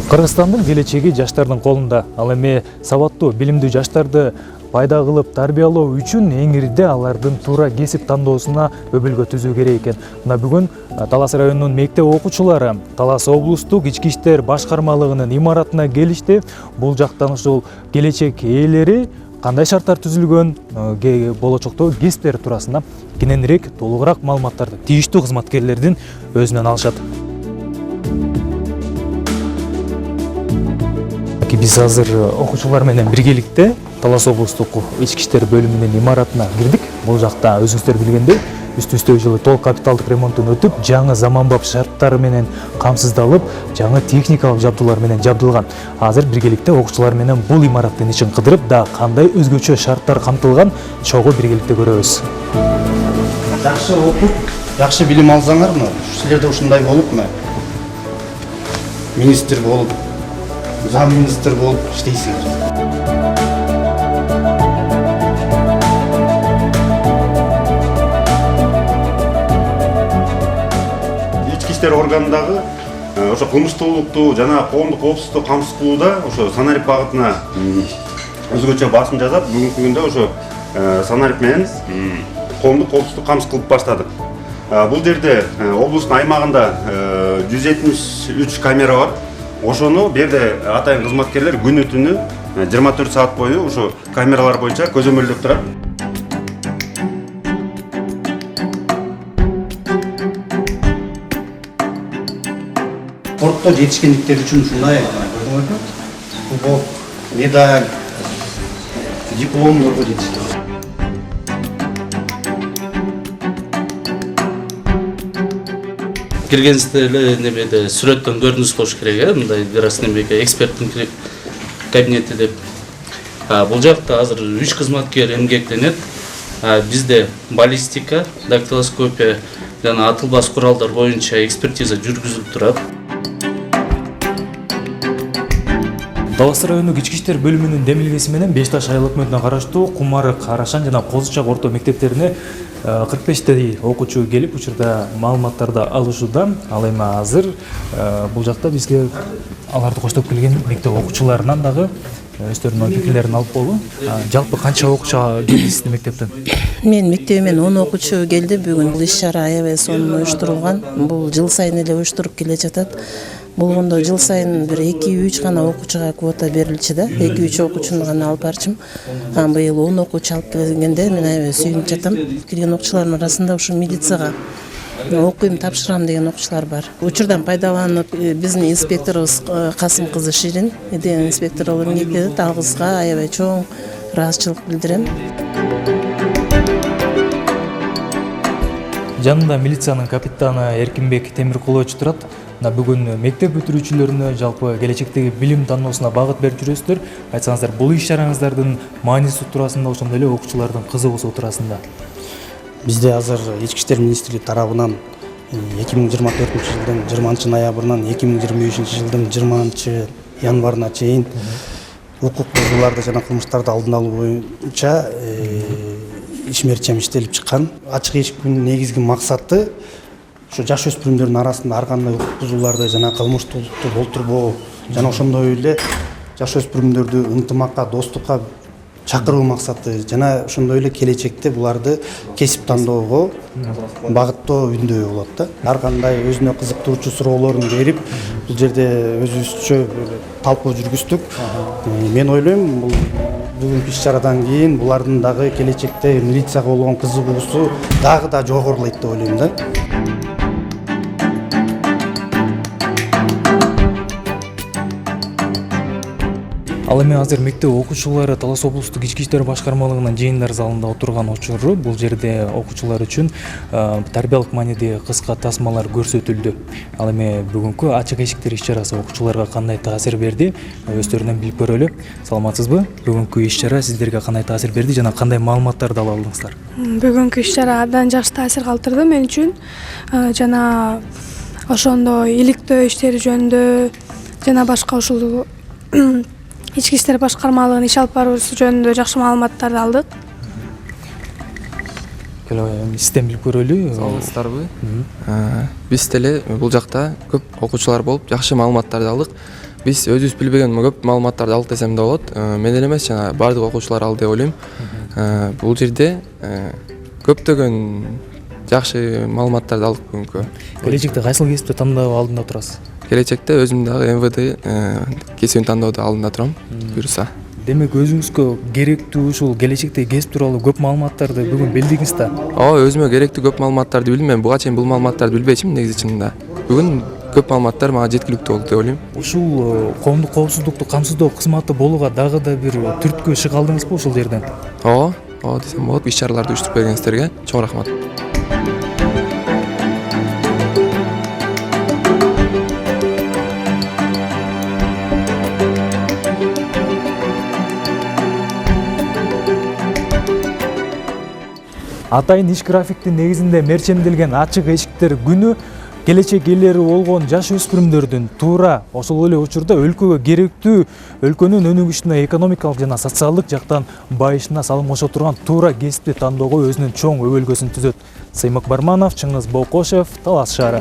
Кыргызстандын келечеги жаштардын колунда. Ал эми сабаттуу, билимдүү жаштарды пайда кылып тарбиялоо үчүн эң ирде алардын туура кесип тандоосуна өбөлгө түзүү керек экен. Мына бүгүн Талас районунун мектеп окуучулары Талас облустук ички иштер башкармалыгынын имаратына келишти. Бул жактан ушул келечек ээлери кандай шарттар түзүлгөн, болочокто кесиптери туурасында кененирээк толугураак маалыматтарды тийиштүү кызматкерлердин өзүнөн алышат. Биз азыр окуучулар менен биргеликте Талас облустук ички иштер бөлүмүнүн имаратына кирдик. Бул жакта өзүңүздөр билгендей, үстүбүздөгү жылы толук капиталдык ремонттун өтүп, жаңы заманбап шарттары менен камсыздалып, жаңы техникалык жабдуулар менен жабдылган. Азыр биргеликте окуучулар менен бул имараттын ичин кыдырып, да кандай өзгөчө шарттар камтылган чогуу биргеликте көрөбүз. Жакшы окуп, жакшы билим алсаңармы? Силерде ушундай болупму? Министр болуп, зам министр болуп иштейсиңер. Ички иштер органындагы ошо кылмыштуулукту жана коомдук коопсуздукту камсыз кылууда ошо Санарип багытына өзгөчө басым жасап, бүгүнкү күндө ошо Санарип менен коомдук коопсуздукту камсыз кылып баштадык. Бул жерде облустун аймагында 173 камера бар. Ошону берде атайын кызматкерлер күнү түнү 24 саат бою ошо камералар боюнча көзөмөлдөп турат. Спортто жетишкендиктер үчүн ушундай көрдүңөрбү? Кубок, медаль, дипломдорго жетишти. Киргенсизде эле немеде сүрөттөн көрүнүш болуш керек, мындай Герасимбек эксперттин кабинети деп. Бул жакта азыр 3 кызматкер эмгектенет. Бизде баллистика, дактилоскопия жана атылбас куралдар боюнча экспертиза жүргүзүлүп турат. Талас районук ички иштер бөлүмүнүн демилгеси менен Бешташ айыл өкмөтүнө караштуу Кумарык, Карашан жана Козучак орто мектептерине 45 окуучу келип, учурда маалыматтарды алышууда. Ал эми азыр бул жакта бизге аларды коштоп келген мектеп окуучуларынан дагы өздөрүнүн пикирлерин алып болду. Жалпы канча окуучу келди сиздин мектептен? Мен мектебимен 10 окуучу келди. Бүгүн бул иш-чара аябай сонун уюштурулган. Бул жыл сайын эле уюштуруп келе жатат. Болгондо жыл сайын бир 2-3 гана окуучуга квота берилчү да. 2-3 окуучуну гана алып барчым. Быйыл 10 окуучу алып келгенде мен аябай сүйүнүп жатам. Келген окуучулардын арасында ушу милицияга окуйм, тапшырам деген окуучулар бар. Учурдан пайдаланып, биздин инспекторубуз Касым кызы Ширин деген инспектор болуп эмгектенет. Ал кызга аябай чоң ыраазычылык билдирем. Жанында милициянын капитаны Эркинбек Темиркулович турат. Бүгүн мектеп бүтүрүүчүлөрүнө жалпы келечектеги билим тануусуна багыт берип жүрөсүздөр. Айтсаңыздар, бул иш-чараңыздардын мааниси туурасында, ошондой эле окуучулардын кызыгуусу туурасында. Бизде азыр ички иштер министрлиги тарабынан 2024 жылдын 20 ноябрынан 2025 жылдын 20 январына чейин укук бузууларды жана кылмыштарды алдын алуу боюнча ишмерчем иштелип чыккан. Ачык эшиктин негизги максаты ошо жаш өспүрүмдөрдүн арасында ар кандай укук бузууларды жана кылмыштуулукту болтурбоо жана ошондой эле жаш өспүрүмдөрдү ынтымакка, достукка чакыруу максаты жана ошондой эле келечекте буларды кесип тандоого багыттоо үндөө болот да. Ар кандай өзүнө кызыктыруучу суроолорун берип, бул жерде өзүбүзчө талкуу жүргүздүк. Мен ойлойм, бул бүгүнкү иш-чарадан кийин булардын дагы келечекте милицияга болгон кызыгуусу дагы да жогорулайт деп ойлойм да. Ал эми азыр мектеп окуучулары Талас облустук ички иштер башкармалыгынын жыйындар залында отурган учуру. Бул жерде окуучулар үчүн тарбиялык мааниде кыска тасмалар көрсөтүлдү. Ал эми бүгүнкү ачык эшиктер иш-чарасы окуучуларга кандай таасир берди? Өздөрүнөн билип көрөлү. Саламатсызбы? Бүгүнкү иш-чара сиздерге кандай таасир берди жана кандай маалыматтарды ала алдыңыздар? Бүгүнкү иш-чара абдан жакшы таасир калтырды мен үчүн. Жана ошондой иликтөө иштери жөнүндө жана башка ушул ички иштер башкармалыгынын иш алып баруусу жөнүндө жакшы маалыматтарды алдык. Сизден билип көрөлү. Саламатсыздарбы? Биз деле бул жакта көп окуучулар болуп, жакшы маалыматтарды алдык. биз өзүбүз билбеген көп маалыматтарды алды десем да болот. Мен эле эмес, жана баардык окуучулар алды деп ойлойм. Бул жерде көптөгөн жакшы маалыматтарды алдык бүгүнкү. Келечекте кайсыл кесипти тандоо алдында турасыз? Келечекте өзүм дагы МВД кесибин тандоодо алдында турам, буюрса. Демек өзүңүзгө керектүү ушул келечектеги кесип тууралуу көп маалыматтарды бүгүн билдиңиз да. Ооба, өзүмө керектүү көп маалыматтарды билдим. Мен буга чейин бул маалыматтарды билбечимин негизи чынында. Бүгүн көп маалыматтар мага жеткиликтүү болду деп ойлойм. Ушул коомдук коопсуздукту камсыздоо кызматы болууга дагы да бир түрткү шыга алдыңызбы ушул жерден? Ооба десем болот. Иш-чараларды уюштуруп бергениңиздерге чоң рахмат. Атайын иш графиктин негизинде мерчемделген ачык эшиктер күнү келечек ээлери болгон жаш өспүрүмдөрдүн туура ошол эле учурда өлкөгө керектүү, өлкөнүн өнүгүшүнө, экономикалык жана социалдык жактан байышына салым кошо турган туура кесипти тандоого өзүнүн чоң өбөлгөсүн түзөт. Сыймык Барманов, Чыңгыз Болкошев, Талас шаары.